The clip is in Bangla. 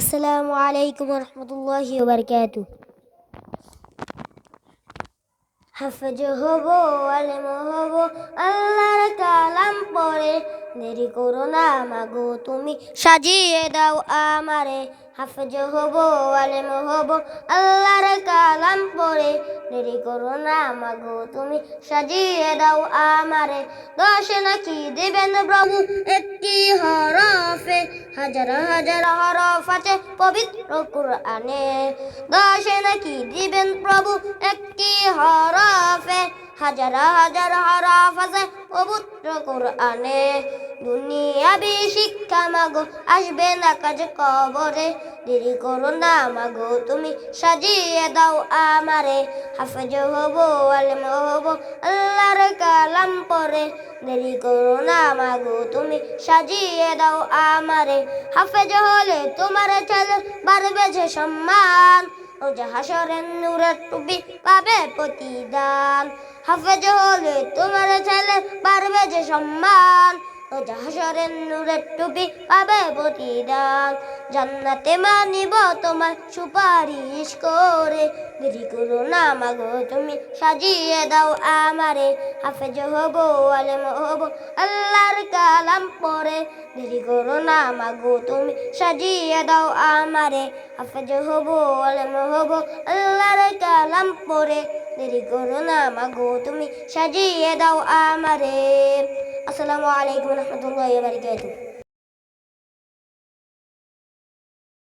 আসসালামু আলাইকুম রহমতুল্লাহি ওয়া বারাকাতুহু। হাফেজ হব, আলেম হব, আল্লাহর কালাম পড়ে, দেরি করো না মাগো তুমি সাজিয়ে দাও আমারে। হাফেজ হব, আলেম হব, আল্লাহর কালাম পড়ে, দেরি করো না মাগো তুমি সাজিয়ে দাও আমারে। দশে নাকি দিবেন প্রভু একটি হরফে, হাজার হাজার হরফ আছে পবিত্র কুরআনে। দশে নাকি দিবেন প্রভু একটি হরফে, হাজার হাজার হরফ আছে পবিত্র কুরআনে। দুনিয়াবি শিক্ষা মাগো আসবে না কাজ কবরে, দেরি করো না মাগো তুমি সাজিয়ে দাও আমারে। হাফেজ হব, আলেম হব, আল্লাহর কালাম পড়ে, দেরি করো না মাগো তুমি সাজিয়ে দাও আমারে। হাফেজ হলে তোমার ছেলে বাড়বে যে সম্মান, ও হাসরের নূরের টুপি পাবে প্রতিদান। হাফেজ হলে তোমার ছেলে বাড়বে যে সম্মান, ও হাসরের নূরের টুপি পাবে প্রতিদান। জান্নাতে মানিব তোমার সুপারিশ করে, দেরি করো না মাগো তুমি সাজিয়ে দাও আমারে। হাফেজ হব, আলেম হব, আল্লাহর কালাম পড়ে, দেরি করো না মাগো তুমি সাজিয়ে দাও আমারে। হাফেজ হব, আলেম হব, আল্লাহর কালাম পড়ে, দেরি করো না মাগো তুমি সাজিয়ে দাও আমারে। আসসালামু আলাইকুম রহমতুল্লাহি ওয়া বারাকাতুহু।